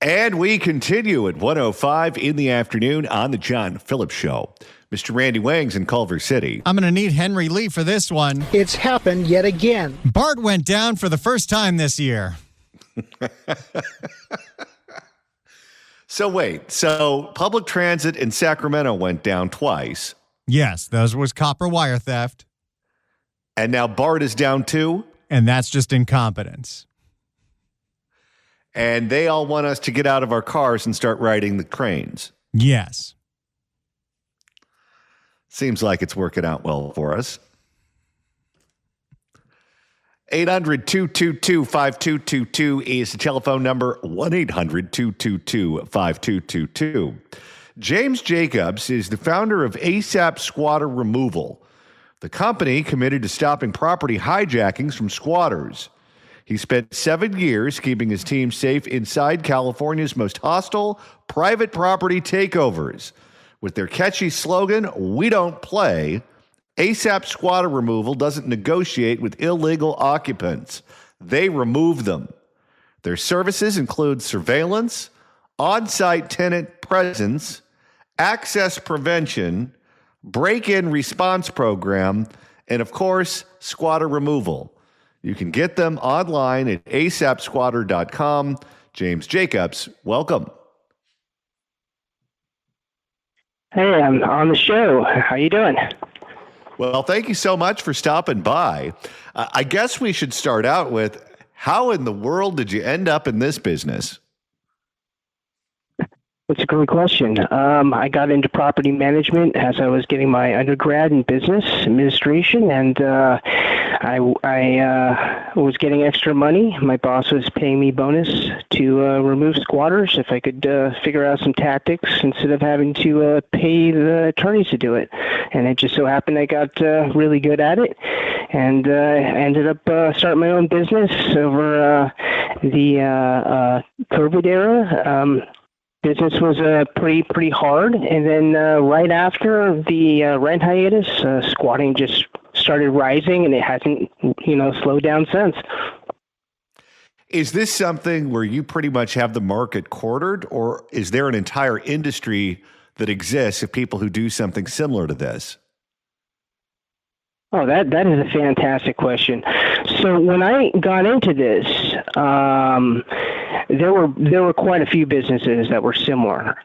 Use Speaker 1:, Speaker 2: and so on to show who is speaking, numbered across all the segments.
Speaker 1: And we continue at 1:05 in the afternoon on the John Phillips Show. Mr. Randy Wangs in Culver City.
Speaker 2: I'm going to need Henry Lee for this one.
Speaker 3: It's happened yet again.
Speaker 2: BART went down for the first time this year.
Speaker 1: So public transit in Sacramento went down twice.
Speaker 2: Yes, those was copper wire theft.
Speaker 1: And now BART is down too?
Speaker 2: And that's just incompetence.
Speaker 1: And they all want us to get out of our cars and start riding the trains.
Speaker 2: Yes.
Speaker 1: Seems like it's working out well for us. 800-222-5222 is the telephone number. 1-800-222-5222. James Jacobs is the founder of ASAP Squatter Removal, the company committed to stopping property hijackings from squatters. He spent 7 years keeping his team safe inside California's most hostile private property takeovers. With their catchy slogan, "We don't play," ASAP Squatter Removal doesn't negotiate with illegal occupants. They remove them. Their services include surveillance, on-site tenant presence, access prevention, break-in response program, and of course, squatter removal. You can get them online at asapsquatter.com. James Jacobs, welcome.
Speaker 4: Hey, I'm on the show. How you doing?
Speaker 1: Well, thank you so much for stopping by. I guess we should start out with, how in the world did you end up in this business?
Speaker 4: That's a great question. I got into property management as I was getting my undergrad in business administration, and I was getting extra money. My boss was paying me bonus to remove squatters if I could figure out some tactics instead of having to pay the attorneys to do it. And it just so happened I got really good at it, and ended up starting my own business over the COVID era. Business was pretty hard, and then right after the rent hiatus, squatting just started rising, and it hasn't, slowed down since.
Speaker 1: Is this something where you pretty much have the market quartered, or is there an entire industry that exists of people who do something similar to this?
Speaker 4: Oh, that is a fantastic question. So when I got into this, there were quite a few businesses that were similar.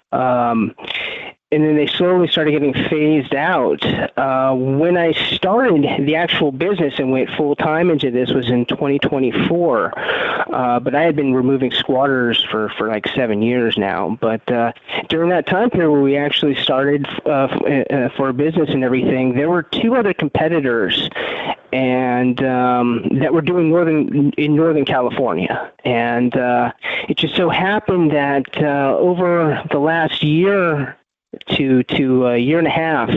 Speaker 4: And then they slowly started getting phased out. When I started the actual business and went full time into this was in 2024. But I had been removing squatters for like 7 years now. But during that time period where we actually started for a business and everything, there were two other competitors and that were doing in Northern California. And it just so happened that over the last year to a year and a half,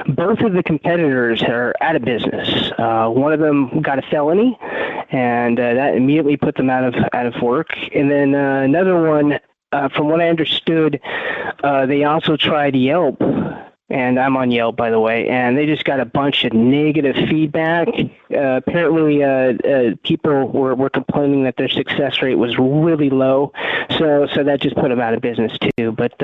Speaker 4: both of the competitors are out of business. One of them got a felony, and that immediately put them out of work. And then another one, from what I understood, they also tried Yelp. And I'm on Yelp, by the way, and they just got a bunch of negative feedback. Apparently, people were complaining that their success rate was really low, so that just put them out of business too. But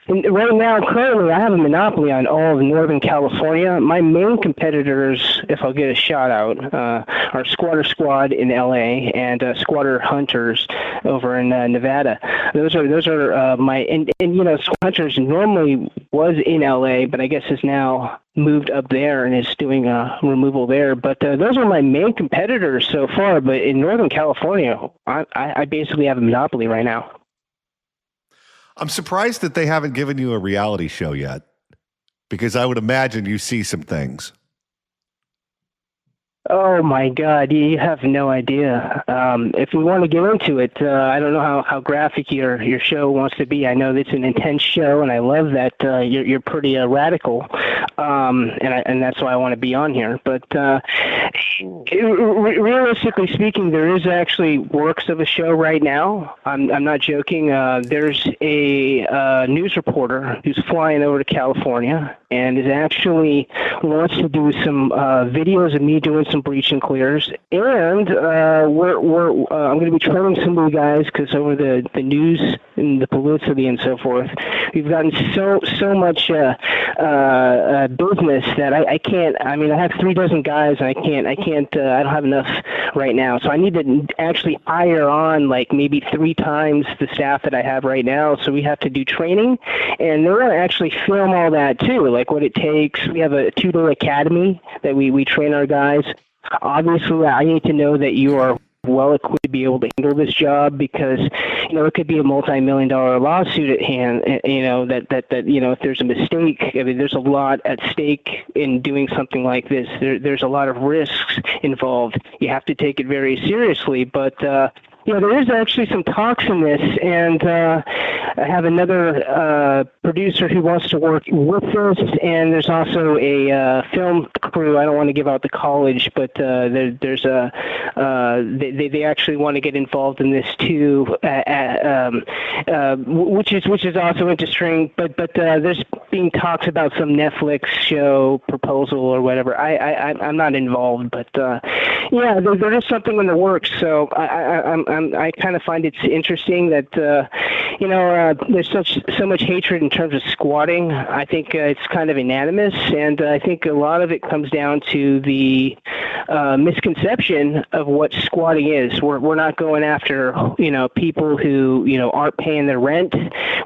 Speaker 4: right now, currently, I have a monopoly on all of Northern California. My main competitors, if I'll get a shout out, are Squatter Squad in LA and Squatter Hunters over in Nevada. Those are my and Squatter Hunters normally was in LA, but I guess has now moved up there and is doing removal there. But those are my main competitors so far. But in Northern California, I basically have a monopoly right now.
Speaker 1: I'm surprised that they haven't given you a reality show yet, because I would imagine you see some things.
Speaker 4: Oh my God, you have no idea. If we want to get into it, I don't know how graphic your show wants to be. I know it's an intense show, and I love that you're pretty radical, and that's why I want to be on here. But realistically speaking, there is actually works of a show right now. I'm not joking. There's a news reporter who's flying over to California and is actually wants to do some videos of me doing some breach and clears, and I'm going to be training some of the guys because over the news and the publicity and so forth. We've gotten so much business that I can't. I mean, I have 3 dozen guys, and I can't. I don't have enough right now. So I need to actually hire on like maybe 3 times the staff that I have right now. So we have to do training, and they're going to actually film all that too, like what it takes. We have a 2-day academy that we train our guys. Obviously, I need to know that you are well equipped to be able to handle this job, because it could be a multi-million-dollar lawsuit at hand. That if there's a mistake, I mean, there's a lot at stake in doing something like this. There's a lot of risks involved. You have to take it very seriously, but there is actually some talks in this, and I have another producer who wants to work with us, and there's also a film crew. I don't want to give out the college, but there's they actually want to get involved in this too, which is also interesting. But there's being talks about some Netflix show proposal or whatever. I'm not involved, but there is something in the works. So I kind of find it interesting that there's so much hatred in terms of squatting. I think it's kind of unanimous, and I think a lot of it comes down to the misconception of what squatting is. We're not going after people who aren't paying their rent.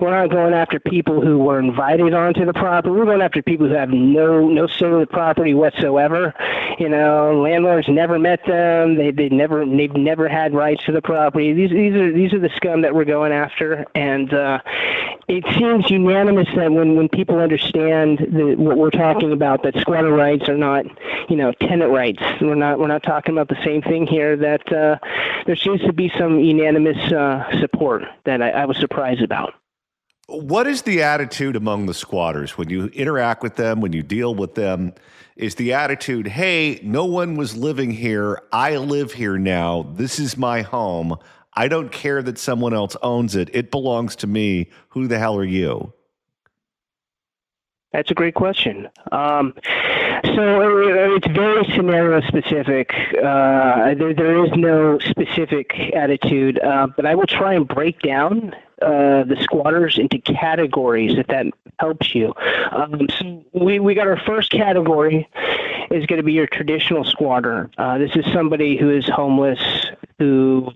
Speaker 4: We're not going after people who were invited onto the property. We're going after people who have no say in the property whatsoever. Landlords never met them. They've never had rights to the property. These are the scum that we're going after, and it seems unanimous that when people understand what we're talking about, that squatter rights are not tenant rights. We're not talking about the same thing here. That there seems to be some unanimous support that I was surprised about.
Speaker 1: What is the attitude among the squatters when you interact with them, when you deal with them? Is the attitude, hey, no one was living here. I live here now. This is my home. I don't care that someone else owns it. It belongs to me. Who the hell are you?
Speaker 4: That's a great question. So it's very scenario specific. There is no specific attitude, but I will try and break down the squatters into categories, if that helps you. So we got our first category is going to be your traditional squatter. This is somebody who is homeless, who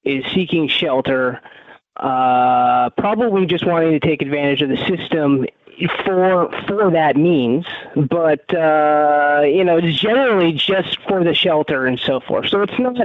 Speaker 4: is seeking shelter, probably just wanting to take advantage of the system for that means, but it's generally just for the shelter and so forth. So it's not,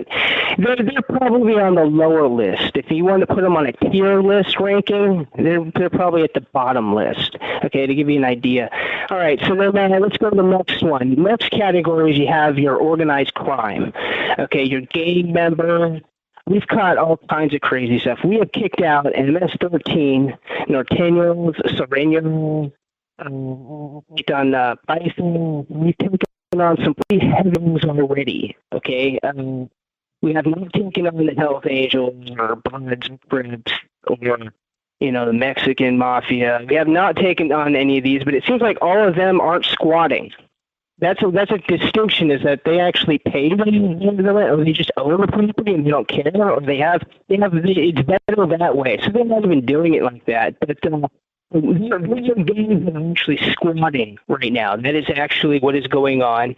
Speaker 4: they're probably on the lower list. If you want to put them on a tier list ranking, they're probably at the bottom list. Okay, to give you an idea. All right, so then let's go to the next one. Next category is you have your organized crime. Okay, your gang member. We've caught all kinds of crazy stuff. We have kicked out MS-13, Norteños, Sereno, we've done Bison. We've taken on some pretty heavy ones already, okay? We have not taken on the Hells Angels or Bloods, Crips, or, the Mexican Mafia. We have not taken on any of these, but it seems like all of them aren't squatting. That's a distinction, is that they actually pay the rent, or they just own the property and they don't care, or they have it's better that way. So they're not even doing it like that. But these are gangs that are actually squatting right now. That is actually what is going on.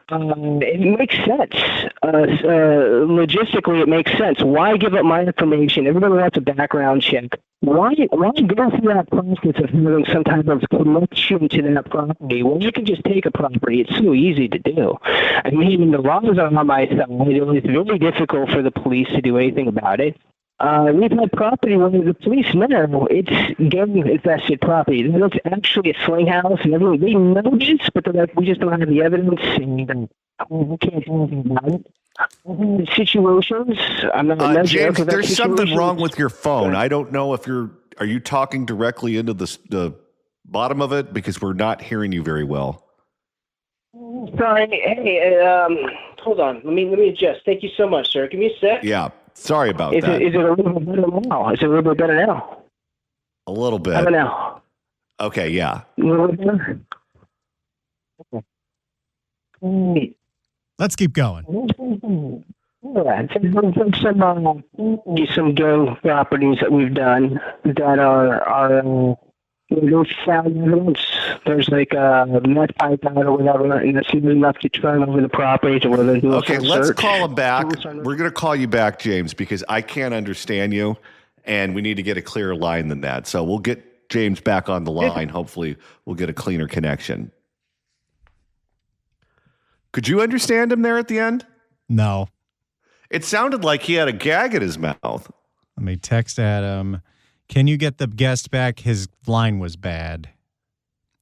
Speaker 4: It makes sense. Logistically, it makes sense. Why give up my information? Everybody wants a background check. Why go through that process of having some type of connection to that property? Well, you can just take a property. It's so easy to do. I mean, the laws are on my side. It's very difficult for the police to do anything about it. We've had property where the police know it's gang-infested property. It's actually a sling house, and everyone, they know this, but they're like, we just don't have the evidence, and we can't do anything about it. Situations, I'm not
Speaker 1: James, there's something wrong with your phone. I don't know if are you talking directly into the bottom of it, because we're not hearing you very well.
Speaker 4: Sorry. Hey, hold on. Let me adjust. Thank you so much, sir. Give me a sec.
Speaker 1: Yeah. Sorry about that.
Speaker 4: Is it a little bit better now? Is it a little bit better now?
Speaker 1: A little bit.
Speaker 4: How about now?
Speaker 1: Okay, yeah.
Speaker 4: A little bit better? Okay.
Speaker 2: Let's keep going.
Speaker 4: Yeah, some gang properties that we've done that are those sound evidence. There's like a meth pipe out or whatever, and it's even enough to turn over the property to where there's no
Speaker 1: Okay, let's
Speaker 4: search.
Speaker 1: call him back. We're going to call you back, James, because I can't understand you, and we need to get a clearer line than that. So we'll get James back on the line. Hopefully, we'll get a cleaner connection. Could you understand him there at the end?
Speaker 2: No.
Speaker 1: It sounded like he had a gag in his mouth.
Speaker 2: Let me text Adam. Can you get the guest back? His line was bad.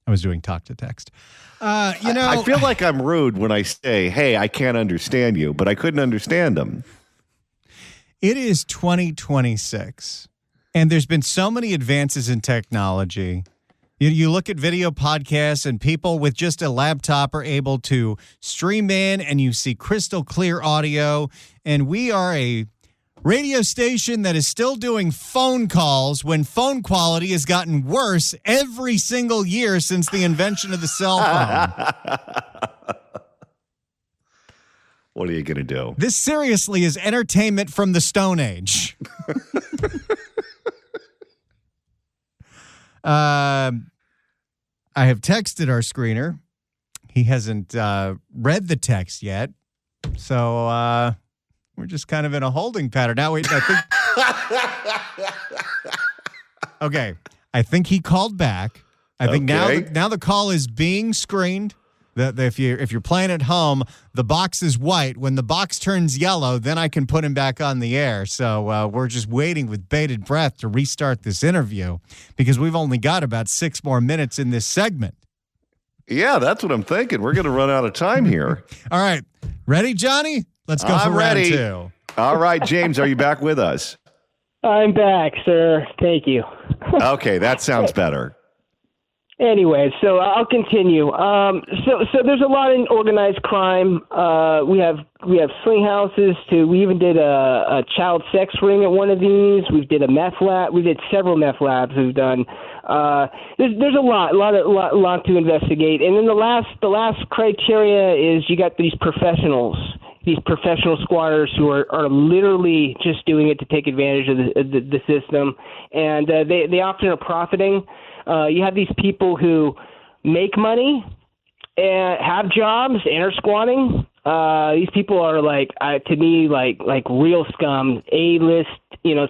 Speaker 2: I was doing talk to text.
Speaker 1: I feel like I'm rude when I say, hey, I can't understand you, but I couldn't understand him.
Speaker 2: It is 2026, and there's been so many advances in technology. You look at video podcasts, and people with just a laptop are able to stream in, and you see crystal clear audio. And we are a radio station that is still doing phone calls when phone quality has gotten worse every single year since the invention of the cell phone.
Speaker 1: What are you going to do?
Speaker 2: This seriously is entertainment from the Stone Age. I have texted our screener. He hasn't read the text yet. So we're just kind of in a holding pattern. Now, wait, I think. Okay. I think he called back. I think now the call is being screened. If you're playing at home, the box is white. When the box turns yellow, then I can put him back on the air. So we're just waiting with bated breath to restart this interview because we've only got about 6 more minutes in this segment.
Speaker 1: Yeah, that's what I'm thinking. We're going to run out of time here.
Speaker 2: All right. Ready, Johnny? Let's go for round 2.
Speaker 1: All right, James, are you back with us?
Speaker 4: I'm back, sir. Thank you.
Speaker 1: Okay, that sounds better.
Speaker 4: Anyway, so I'll continue. So there's a lot in organized crime. We have sling houses. We even did a child sex ring at one of these. We did a meth lab. We did several meth labs. We've done. There's a lot to investigate. And then the last criteria is you got these professionals. These professional squatters who are literally just doing it to take advantage of the system, and they often are profiting. You have these people who make money and have jobs and are squatting. These people are to me, like real scum, A-list,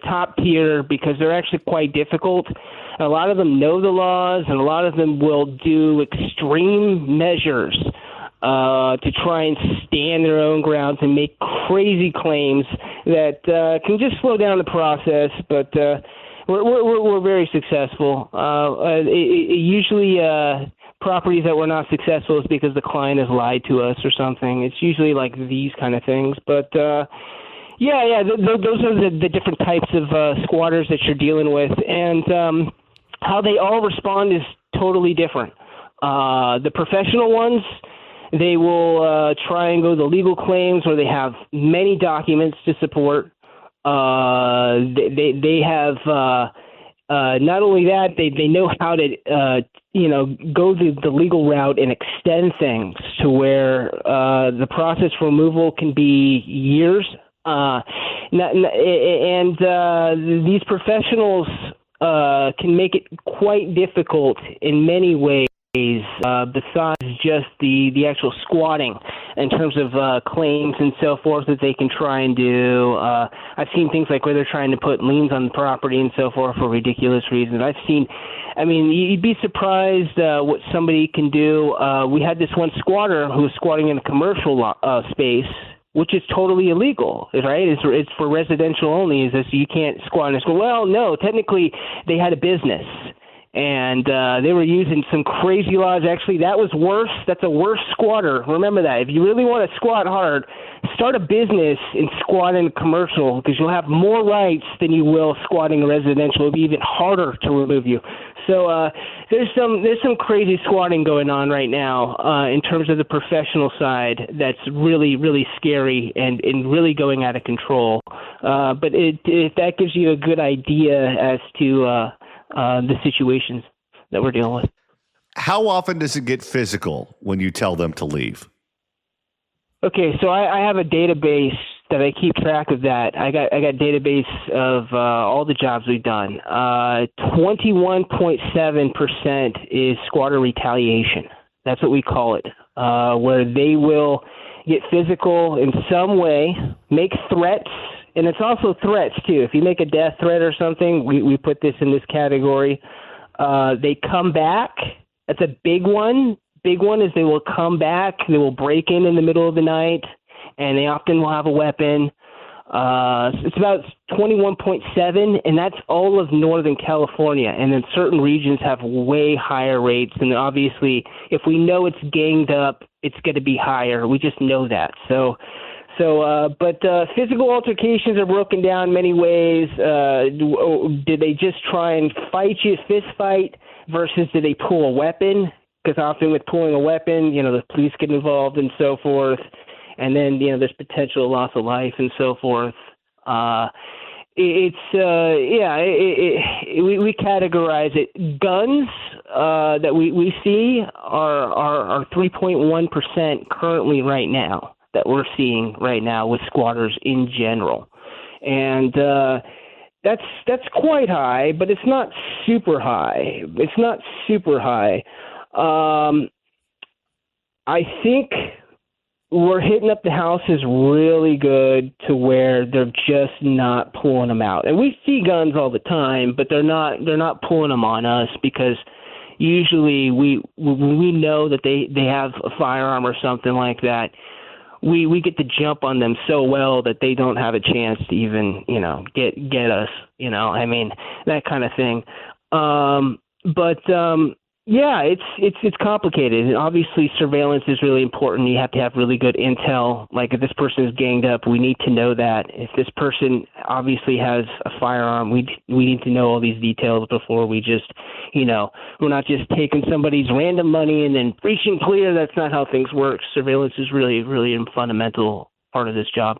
Speaker 4: top tier, because they're actually quite difficult. And a lot of them know the laws, and a lot of them will do extreme measures to try and stand their own grounds and make crazy claims that can just slow down the process, but we're very successful. Usually properties that we're not successful is because the client has lied to us or something. It's usually like these kind of things. But those are the different types of squatters that you're dealing with. And how they all respond is totally different. The professional ones, they will try and go the legal claims where they have many documents to support. They have not only that, they know how to go the legal route and extend things to where the process for removal can be years. These professionals can make it quite difficult in many ways. Besides just the actual squatting in terms of claims and so forth that they can try and do. I've seen things like where they're trying to put liens on the property and so forth for ridiculous reasons. You'd be surprised what somebody can do. We had this one squatter who was squatting in a commercial space, which is totally illegal, right? It's for residential only. Is this you can't squat in a school? Well, no, technically they had a business. And they were using some crazy laws. Actually, that was worse. That's a worse squatter. Remember that. If you really want to squat hard, start a business and squat in commercial, because you'll have more rights than you will squatting residential. It'll be even harder to remove you. So there's some crazy squatting going on right now in terms of the professional side. That's really, really scary and really going out of control. But if that gives you a good idea as to the situations that we're dealing with.
Speaker 1: How often does it get physical when you tell them to leave?
Speaker 4: Okay, so I have a database that I keep track of that. I got database of all the jobs we've done. 21.7% is squatter retaliation. That's what we call it, where they will get physical in some way, make threats, and it's also threats too. If you make a death threat or something, we put this in this category. They come back. That's a big one. Big one is they will come back. They will break in the middle of the night, and they often will have a weapon. It's about 21.7, and that's all of Northern California. And then certain regions have way higher rates. And obviously, if we know it's ganged up, it's going to be higher. We just know that. But physical altercations are broken down many ways. Did they just try and fight you, fist fight, versus did they pull a weapon? Because often with pulling a weapon, the police get involved and so forth. And then, there's potential loss of life and so forth. We categorize it. Guns that we see are 3.1% currently right now that we're seeing right now with squatters in general. And that's quite high, but it's not super high. I think we're hitting up the houses really good to where they're just not pulling them out. And we see guns all the time, but they're not pulling them on us because usually we know that they have a firearm or something like that. We get to jump on them so well that they don't have a chance to even, get us, that kind of thing. Yeah, it's complicated. And obviously, surveillance is really important. You have to have really good intel. Like if this person is ganged up, we need to know that. If this person obviously has a firearm, we need to know all these details before we just, we're not just taking somebody's random money and then breaching clear. That's not how things work. Surveillance is really, really a fundamental part of this job.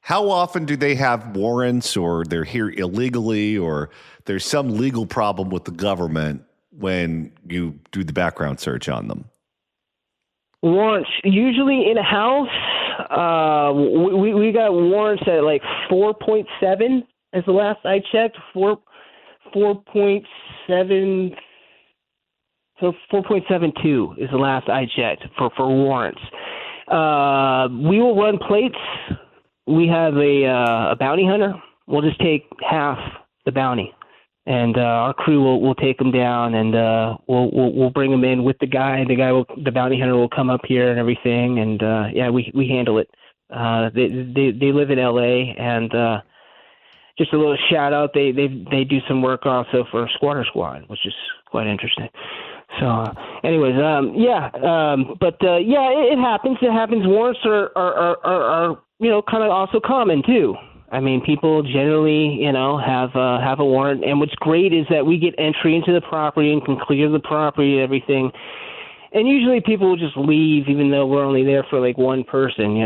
Speaker 1: How often do they have warrants, or they're here illegally, or there's some legal problem with the government when you do the background search on them?
Speaker 4: Warrants, usually in a house, we got warrants at like 4.7 as the last I checked, 4.7, so 4.72 is the last I checked for warrants. We will run plates. We have a bounty hunter. We'll just take half the bounty. And our crew will take them down, and we'll bring them in with the guy. The bounty hunter will come up here and everything, and we handle it. They live in L.A. and just a little shout out. They do some work also for Squatter Squad, which is quite interesting. So, anyways, it happens. It happens. Warrants are kind of also common too. I mean, people generally, have a warrant, and what's great is that we get entry into the property and can clear the property and everything. And usually people will just leave, even though we're only there for like one person,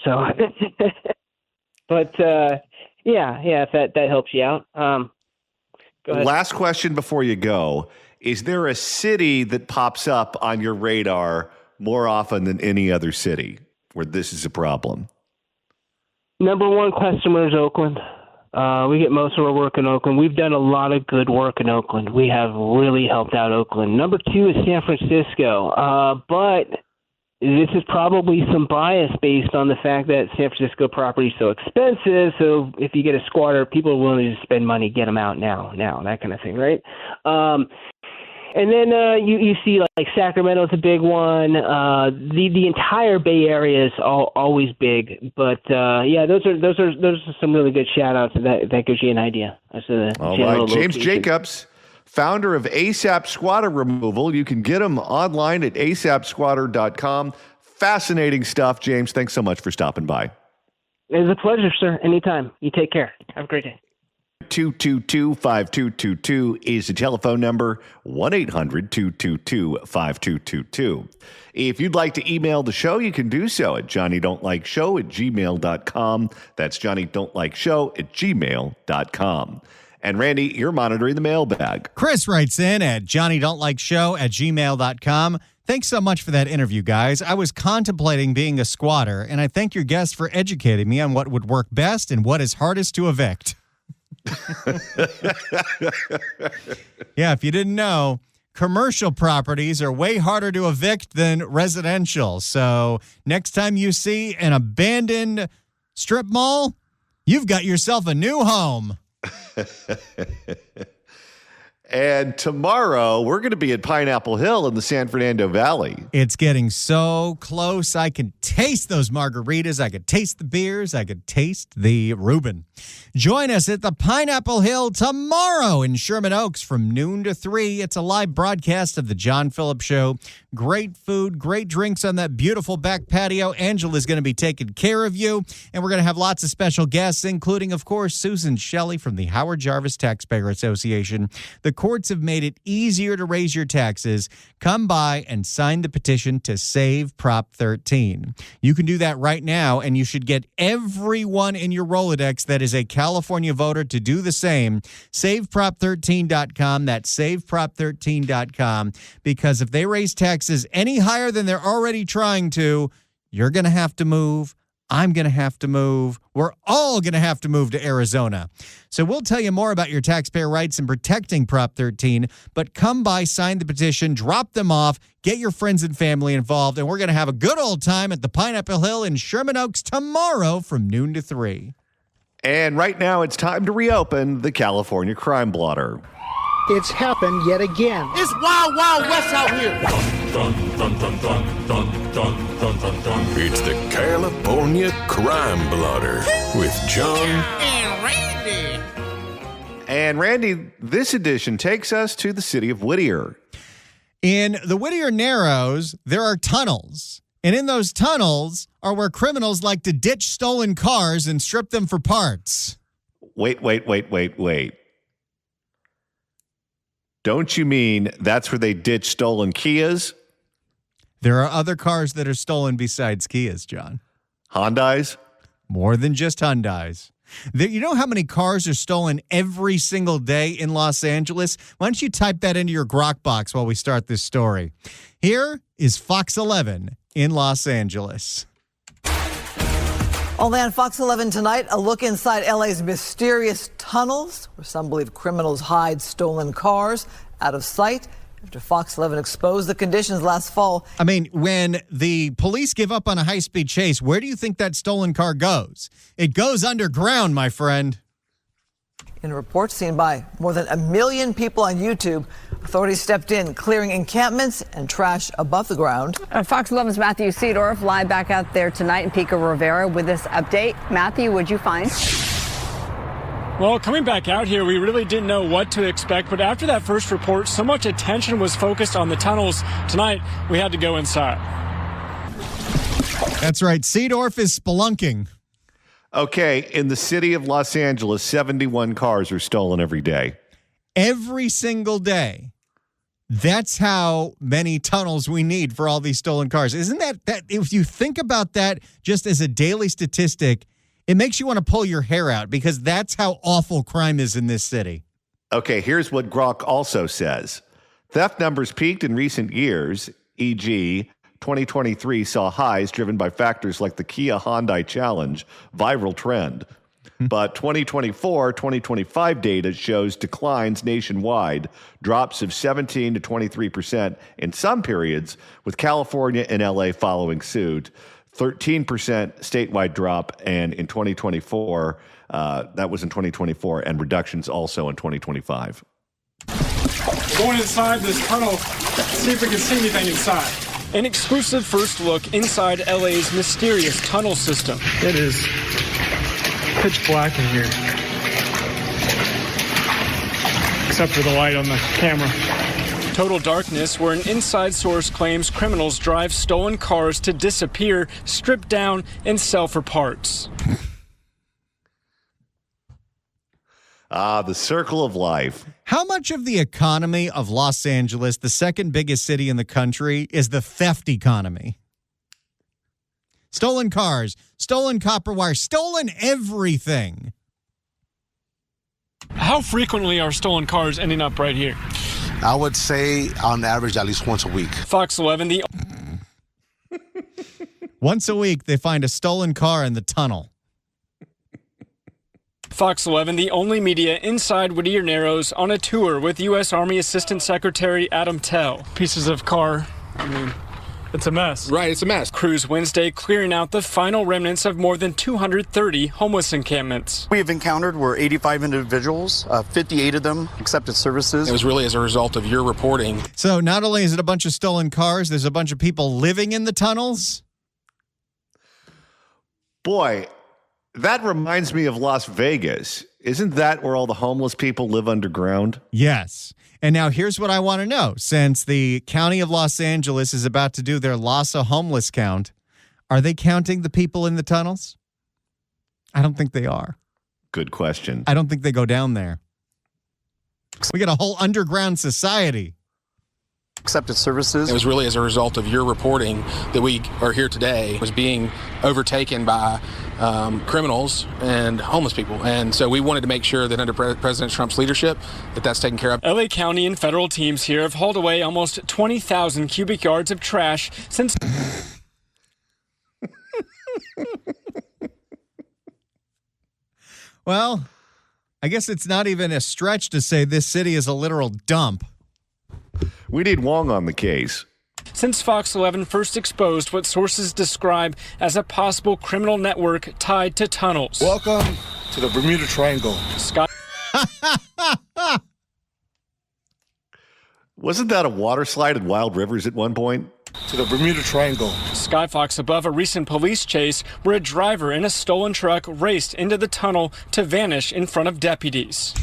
Speaker 4: So, but if that helps you out. Go ahead.
Speaker 1: Last question before you go: is there a city that pops up on your radar more often than any other city where this is a problem?
Speaker 4: Number one customer is Oakland. We get most of our work in Oakland. We've done a lot of good work in Oakland. We have really helped out Oakland. Number two is San Francisco. But this is probably some bias based on the fact that San Francisco property is so expensive. So if you get a squatter, people are willing to spend money, get them out now, that kind of thing, right? And then you see like Sacramento's a big one. The entire Bay Area is always big, but those are some really good shout outs, and that gives you an idea as to the
Speaker 1: all
Speaker 4: general
Speaker 1: right. James
Speaker 4: location.
Speaker 1: Jacobs, founder of ASAP Squatter Removal. You can get him online at asapsquatter.com. Fascinating stuff, James. Thanks so much for stopping by.
Speaker 4: It was a pleasure, sir. Anytime. You take care. Have a great day.
Speaker 1: 222-5222 is the telephone number, 1-800-222-5222. If you'd like to email the show, you can do so at johnnydon'tlikeshow@gmail.com. That's johnnydon'tlikeshow@gmail.com. And Randy, you're monitoring the mailbag.
Speaker 2: Chris writes in at johnnydon'tlikeshow@gmail.com. Thanks so much for that interview, guys. I was contemplating being a squatter, and I thank your guest for educating me on what would work best and what is hardest to evict. Yeah, if you didn't know, commercial properties are way harder to evict than residential. So next time you see an abandoned strip mall, you've got yourself a new home.
Speaker 1: And tomorrow, we're going to be at Pineapple Hill in the San Fernando Valley.
Speaker 2: It's getting so close. I can taste those margaritas. I could taste the beers. I could taste the Reuben. Join us at the Pineapple Hill tomorrow in Sherman Oaks from noon to 3. It's a live broadcast of the John Phillips Show. Great food, great drinks on that beautiful back patio. Angela's going to be taking care of you. And we're going to have lots of special guests, including, of course, Susan Shelley from the Howard Jarvis Taxpayer Association. The courts have made it easier to raise your taxes. Come by and sign the petition to save Prop 13. You can do that right now, and you should get everyone in your Rolodex that is a California voter to do the same. SaveProp13.com. That's SaveProp13.com. Because if they raise taxes any higher than they're already trying to, you're going to have to move. I'm going to have to move. We're all going to have to move to Arizona. So we'll tell you more about your taxpayer rights and protecting Prop 13, but come by, sign the petition, drop them off, get your friends and family involved, and we're going to have a good old time at the Pineapple Hill in Sherman Oaks tomorrow from noon to 3.
Speaker 1: And right now, it's time to reopen the California Crime Blotter.
Speaker 3: It's happened yet again.
Speaker 5: It's Wild Wild West out here.
Speaker 6: It's the California Crime Blotter with John
Speaker 5: And Randy.
Speaker 1: And Randy, this edition takes us to the city of Whittier.
Speaker 2: In the Whittier Narrows, there are tunnels. And in those tunnels are where criminals like to ditch stolen cars and strip them for parts.
Speaker 1: Wait. Don't you mean that's where they ditch stolen Kias?
Speaker 2: There are other cars that are stolen besides Kias, John.
Speaker 1: Hondas?
Speaker 2: More than just Hyundais. You know how many cars are stolen every single day in Los Angeles? Why don't you type that into your Grok box while we start this story? Here is Fox 11 in Los Angeles.
Speaker 7: Only on Fox 11 tonight, a look inside LA's mysterious tunnels, where some believe criminals hide stolen cars out of sight after Fox 11 exposed the conditions last fall.
Speaker 2: I mean, when the police give up on a high-speed chase, where do you think that stolen car goes? It goes underground, my friend.
Speaker 7: In a report seen by more than 1 million people on YouTube, authorities stepped in, clearing encampments and trash above the ground.
Speaker 8: Fox 11's Matthew Seedorf live back out there tonight in Pico Rivera with this update. Matthew, what'd you find?
Speaker 9: Well, coming back out here, we really didn't know what to expect, but after that first report, so much attention was focused on the tunnels. Tonight, we had to go inside.
Speaker 2: That's right. Seedorf is spelunking.
Speaker 1: Okay, in the city of Los Angeles, 71 cars are stolen every day.
Speaker 2: Every single day. That's how many tunnels we need for all these stolen cars. Isn't that if you think about that just as a daily statistic, it makes you want to pull your hair out because that's how awful crime is in this city.
Speaker 1: Okay, here's what Grok also says. Theft numbers peaked in recent years, e.g., 2023 saw highs driven by factors like the Kia Hyundai Challenge viral trend. But 2024-2025 data shows declines nationwide, drops of 17 to 23% in some periods, with California and LA following suit. 13% statewide drop, and in 2024, that was in 2024, and reductions also in 2025.
Speaker 9: Going inside this tunnel, see if we can see anything inside. An exclusive first look inside LA's mysterious tunnel system. It is pitch black in here, except for the light on the camera. Total darkness, where an inside source claims criminals drive stolen cars to disappear, strip down, and sell for parts.
Speaker 1: The circle of life.
Speaker 2: How much of the economy of Los Angeles, the second biggest city in the country, is the theft economy? Stolen cars, stolen copper wire, stolen everything.
Speaker 9: How frequently are stolen cars ending up right here?
Speaker 5: I would say on average at least once a week.
Speaker 9: Fox 11, the
Speaker 2: Once a week, they find a stolen car in the tunnel.
Speaker 9: Fox 11, the only media inside Whittier Narrows on a tour with U.S. Army Assistant Secretary Adam Tell. Pieces of car, it's a mess.
Speaker 5: Right, it's a mess.
Speaker 9: Crews Wednesday clearing out the final remnants of more than 230 homeless encampments.
Speaker 10: We have encountered were 85 individuals, 58 of them accepted services.
Speaker 5: It was really as a result of your reporting.
Speaker 2: So not only is it a bunch of stolen cars, there's a bunch of people living in the tunnels.
Speaker 1: Boy, that reminds me of Las Vegas. Isn't that where all the homeless people live underground?
Speaker 2: Yes. And now here's what I want to know. Since the county of Los Angeles is about to do their Lhasa homeless count, are they counting the people in the tunnels? I don't think they are.
Speaker 1: Good question.
Speaker 2: I don't think they go down there. We got a whole underground society.
Speaker 10: Accepted services.
Speaker 5: It was really as a result of your reporting that we are here today. It was being overtaken by criminals and homeless people. And so we wanted to make sure that under President Trump's leadership that that's taken care of.
Speaker 9: LA County and federal teams here have hauled away almost 20,000 cubic yards of trash since...
Speaker 2: Well, I guess it's not even a stretch to say this city is a literal dump.
Speaker 1: We need Wong on the case.
Speaker 9: Since Fox 11 first exposed what sources describe as a possible criminal network tied to tunnels.
Speaker 5: Welcome to the Bermuda Triangle.
Speaker 1: Wasn't that a water slide in Wild Rivers at one point?
Speaker 5: To the Bermuda Triangle.
Speaker 9: Skyfox above a recent police chase where a driver in a stolen truck raced into the tunnel to vanish in front of deputies.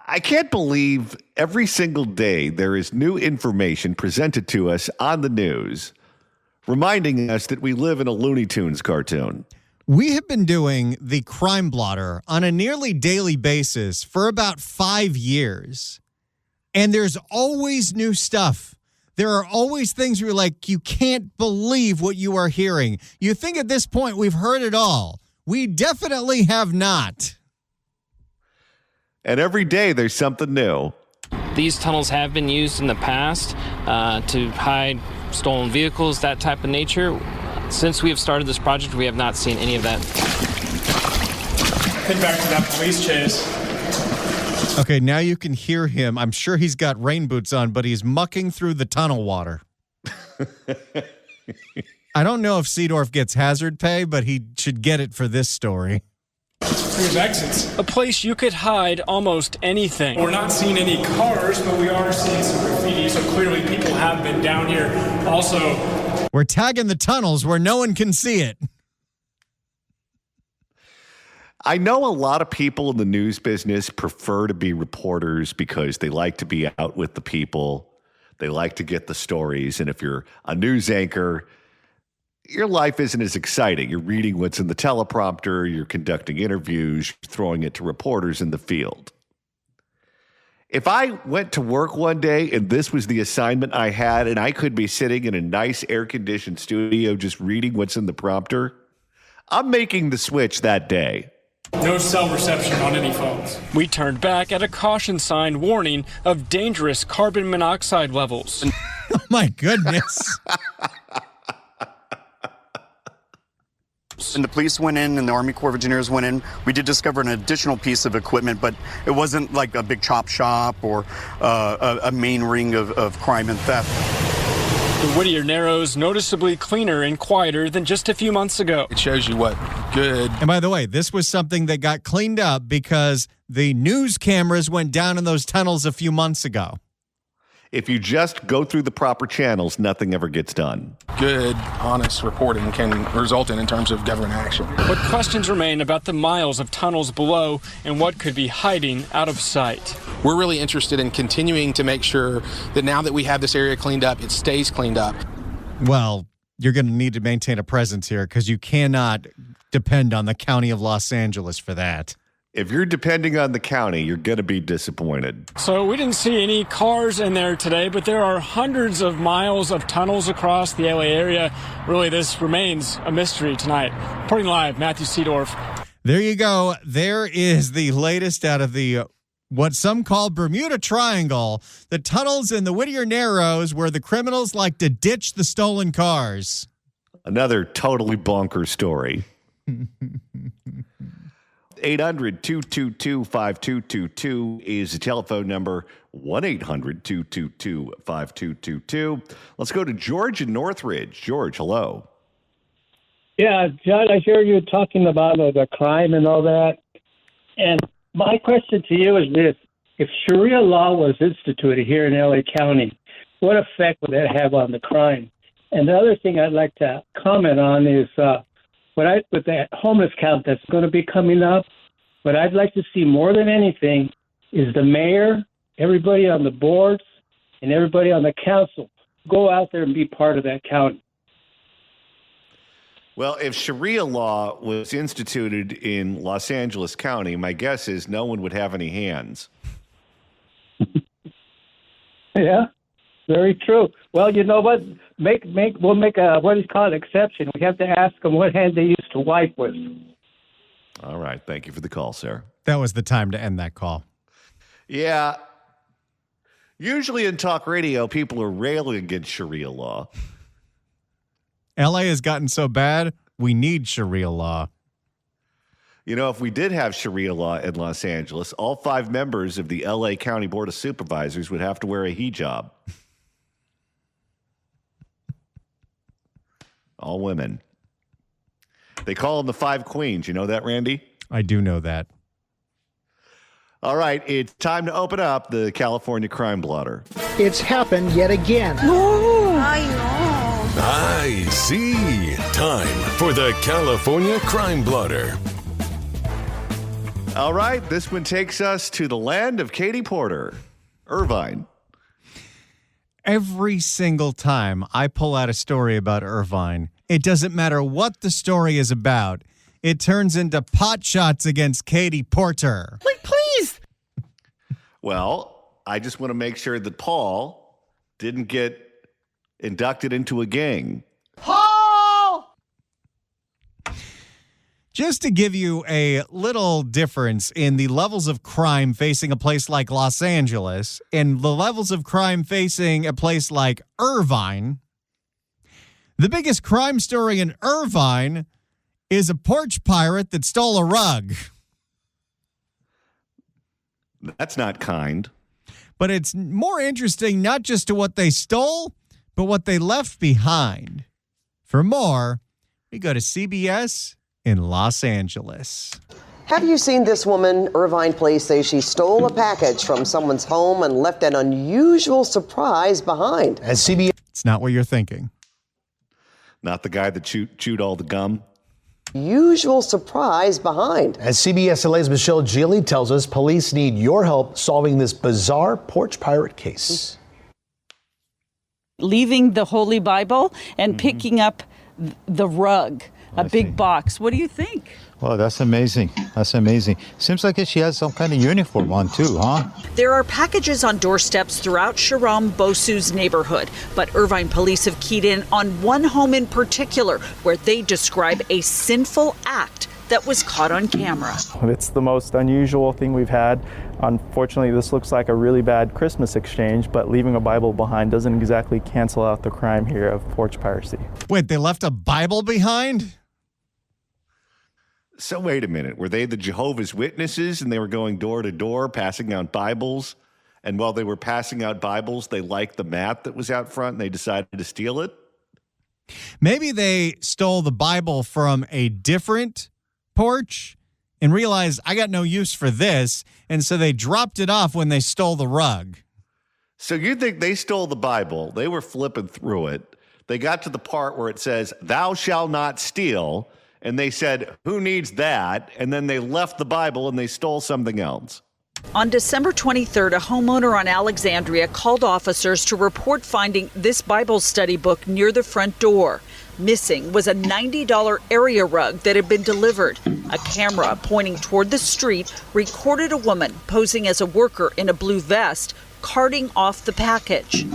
Speaker 1: I can't believe every single day there is new information presented to us on the news, reminding us that we live in a Looney Tunes cartoon.
Speaker 2: We have been doing the Crime Blotter on a nearly daily basis for about 5 years. And there's always new stuff. There are always things where you're like, you can't believe what you are hearing. You think at this point we've heard it all. We definitely have not.
Speaker 1: And every day there's something new.
Speaker 11: These tunnels have been used in the past to hide stolen vehicles, that type of nature. Since we have started this project, we have not seen any of that.
Speaker 9: Think back to that police chase.
Speaker 2: Okay, now you can hear him. I'm sure he's got rain boots on, but he's mucking through the tunnel water. I don't know if Seedorf gets hazard pay, but he should get it for this story.
Speaker 9: Here's exits. A place you could hide almost anything. We're not seeing any cars, but we are seeing some graffiti, so clearly people have been down here. Also,
Speaker 2: we're tagging the tunnels where no one can see it.
Speaker 1: I know a lot of people in the news business prefer to be reporters because they like to be out with the people. They like to get the stories. And if you're a news anchor, your life isn't as exciting. You're reading what's in the teleprompter. You're conducting interviews, throwing it to reporters in the field. If I went to work one day and this was the assignment I had and I could be sitting in a nice air-conditioned studio just reading what's in the prompter, I'm making the switch that day.
Speaker 9: no cell reception on any phones. We turned back at a caution sign warning of dangerous carbon monoxide levels.
Speaker 2: Oh, my goodness.
Speaker 10: And the police went in and the Army Corps of Engineers went in. We did discover an additional piece of equipment, but it wasn't like a big chop shop or a main ring of crime and theft.
Speaker 9: The Whittier Narrows noticeably cleaner and quieter than just a few months ago.
Speaker 5: It shows you what good.
Speaker 2: And by the way, this was something that got cleaned up because the news cameras went down in those tunnels a few months ago.
Speaker 1: If you just go through the proper channels, nothing ever gets done.
Speaker 5: Good, honest reporting can result in terms of government action.
Speaker 9: But questions remain about the miles of tunnels below and what could be hiding out of sight.
Speaker 5: We're really interested in continuing to make sure that now that we have this area cleaned up, it stays cleaned up.
Speaker 2: Well, you're going to need to maintain a presence here because you cannot depend on the county of Los Angeles for that.
Speaker 1: If you're depending on the county, you're going to be disappointed.
Speaker 9: So we didn't see any cars in there today, but there are hundreds of miles of tunnels across the LA area. Really, this remains a mystery tonight. Reporting live, Matthew Seedorf.
Speaker 2: There you go. There is the latest out of the what some call Bermuda Triangle, the tunnels in the Whittier Narrows where the criminals like to ditch the stolen cars.
Speaker 1: Another totally bonkers story. 800-222-5222 is the telephone number. 1-800-222-5222. Let's go to George in Northridge. George, hello.
Speaker 12: Yeah, John, I hear you talking about the crime and all that. And my question to you is this. If Sharia law was instituted here in LA County, what effect would that have on the crime? And the other thing I'd like to comment on is with that homeless count that's going to be coming up, what I'd like to see more than anything is the mayor, everybody on the boards, and everybody on the council go out there and be part of that county.
Speaker 1: Well, if Sharia law was instituted in Los Angeles County, my guess is no one would have any hands.
Speaker 12: Yeah, very true. Well, you know what? We'll make a what is called an exception. We have to ask them what hand they used to wipe with.
Speaker 1: All right. Thank you for the call, sir.
Speaker 2: That was the time to end that call.
Speaker 1: Yeah. Usually in talk radio, people are railing against Sharia law.
Speaker 2: LA has gotten so bad, we need Sharia law.
Speaker 1: You know, if we did have Sharia law in Los Angeles, all 5 members of the LA County Board of Supervisors would have to wear a hijab. All women. They call them the 5 queens. You know that, Randy?
Speaker 2: I do know that.
Speaker 1: All right, it's time to open up the California Crime Blotter.
Speaker 3: It's happened yet again.
Speaker 6: I see. Time for the California Crime Blotter.
Speaker 1: All right, this one takes us to the land of Katie Porter, Irvine.
Speaker 2: Every single time I pull out a story about Irvine, it doesn't matter what the story is about. It turns into pot shots against Katie Porter.
Speaker 7: Like, please.
Speaker 1: Well, I just want to make sure that Paul didn't get inducted into a gang.
Speaker 7: Paul!
Speaker 2: Just to give you a little difference in the levels of crime facing a place like Los Angeles and the levels of crime facing a place like Irvine, the biggest crime story in Irvine is a porch pirate that stole a rug.
Speaker 1: That's not kind.
Speaker 2: But it's more interesting not just to what they stole, but what they left behind. For more, we go to CBS in Los Angeles.
Speaker 13: Have you seen this woman? Irvine police say she stole a package from someone's home and left an unusual surprise behind.
Speaker 2: As CBS, it's not what you're thinking.
Speaker 1: Not the guy that chewed all the gum.
Speaker 13: Usual surprise behind.
Speaker 14: As CBS LA's Michelle Gili tells us, police need your help solving this bizarre porch pirate case.
Speaker 15: Leaving the Holy Bible and picking up the rug, a big box. What do you think?
Speaker 16: Well, that's amazing. That's amazing. Seems like she has some kind of uniform on too, huh?
Speaker 17: There are packages on doorsteps throughout Sharam Bosu's neighborhood, but Irvine police have keyed in on one home in particular where they describe a sinful act that was caught on camera.
Speaker 18: It's the most unusual thing we've had. Unfortunately, this looks like a really bad Christmas exchange, but leaving a Bible behind doesn't exactly cancel out the crime here of porch piracy.
Speaker 2: Wait, they left a Bible behind?
Speaker 1: So wait a minute. Were they the Jehovah's Witnesses and they were going door to door passing out Bibles? And while they were passing out Bibles, they liked the mat that was out front and they decided to steal it?
Speaker 2: Maybe they stole the Bible from a different porch and realized I got no use for this. And so they dropped it off when they stole the rug.
Speaker 1: So you think they stole the Bible? They were flipping through it. They got to the part where it says, "Thou shalt not steal." And they said, "Who needs that?" And then they left the Bible and they stole something else.
Speaker 17: On December 23rd, a homeowner on Alexandria called officers to report finding this Bible study book near the front door. Missing was a $90 area rug that had been delivered. A camera pointing toward the street recorded a woman posing as a worker in a blue vest carting off the package.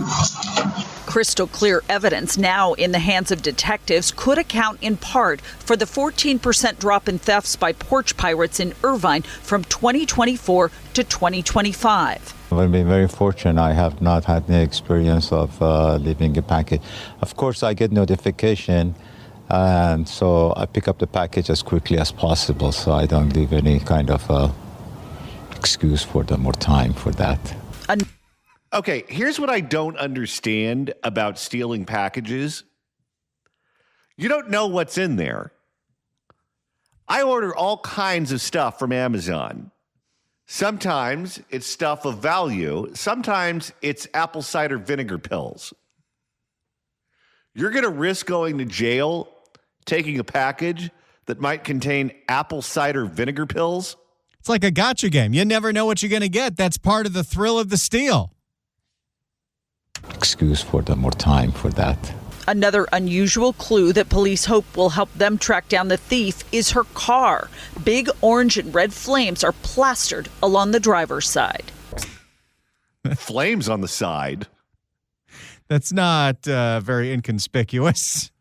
Speaker 17: Crystal clear evidence now in the hands of detectives could account in part for the 14% drop in thefts by porch pirates in Irvine from 2024 to 2025.
Speaker 16: I've been very fortunate. I have not had the experience of leaving a package. Of course, I get notification, and so I pick up the package as quickly as possible, so I don't leave any kind of excuse for them or time for that.
Speaker 1: Okay, here's what I don't understand about stealing packages. You don't know what's in there. I order all kinds of stuff from Amazon. Sometimes it's stuff of value. Sometimes it's apple cider vinegar pills. You're going to risk going to jail taking a package that might contain apple cider vinegar pills?
Speaker 2: It's like a gotcha game. You never know what you're going to get. That's part of the thrill of the steal.
Speaker 16: Excuse for them or time for that.
Speaker 17: Another unusual clue that police hope will help them track down the thief is her car. Big orange and red flames are plastered along the driver's side.
Speaker 1: Flames on the side?
Speaker 2: That's not very inconspicuous.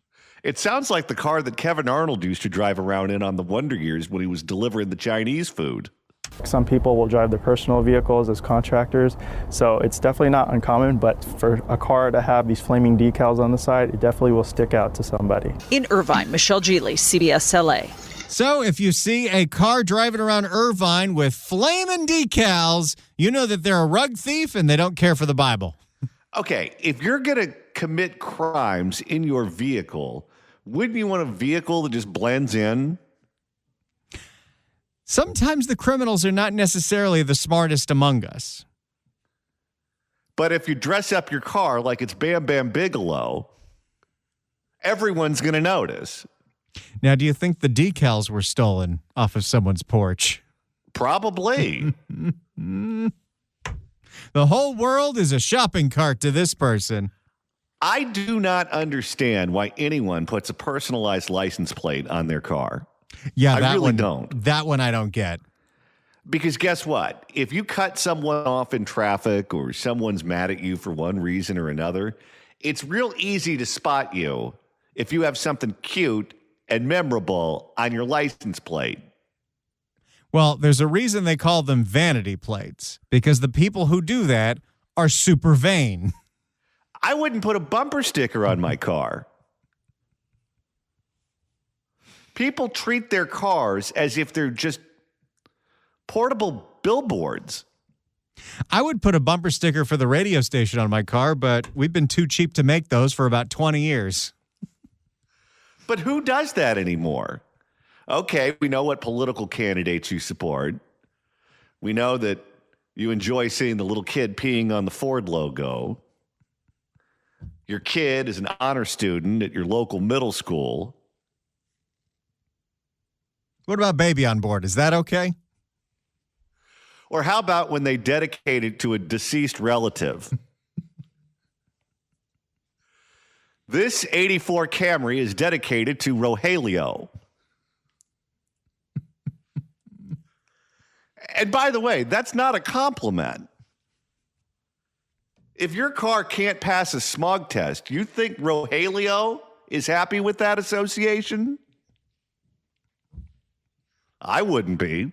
Speaker 1: It sounds like the car that Kevin Arnold used to drive around in on the Wonder Years when he was delivering the Chinese food.
Speaker 18: Some people will drive their personal vehicles as contractors, so it's definitely not uncommon, but for a car to have these flaming decals on the side, it definitely will stick out to somebody.
Speaker 17: In Irvine, Michelle Geely, CBS LA.
Speaker 2: So if you see a car driving around Irvine with flaming decals, you know that they're a rug thief and they don't care for the Bible.
Speaker 1: Okay, if you're going to commit crimes in your vehicle, wouldn't you want a vehicle that just blends in?
Speaker 2: Sometimes the criminals are not necessarily the smartest among us.
Speaker 1: But if you dress up your car like it's Bam Bam Bigelow, everyone's going to notice.
Speaker 2: Now, do you think the decals were stolen off of someone's porch?
Speaker 1: Probably.
Speaker 2: The whole world is a shopping cart to this person.
Speaker 1: I do not understand why anyone puts a personalized license plate on their car.
Speaker 2: Yeah,
Speaker 1: I really don't.
Speaker 2: That one I don't get.
Speaker 1: Because guess what? If you cut someone off in traffic or someone's mad at you for one reason or another, it's real easy to spot you if you have something cute and memorable on your license plate.
Speaker 2: Well, there's a reason they call them vanity plates, because the people who do that are super vain.
Speaker 1: I wouldn't put a bumper sticker on my car. People treat their cars as if they're just portable billboards.
Speaker 2: I would put a bumper sticker for the radio station on my car, but we've been too cheap to make those for about 20 years.
Speaker 1: But who does that anymore? Okay, we know what political candidates you support. We know that you enjoy seeing the little kid peeing on the Ford logo. Your kid is an honor student at your local middle school.
Speaker 2: What about baby on board? Is that okay?
Speaker 1: Or how about when they dedicate it to a deceased relative? This 84 Camry is dedicated to Rogelio. And by the way, that's not a compliment. If your car can't pass a smog test, you think Rogelio is happy with that association? I wouldn't be.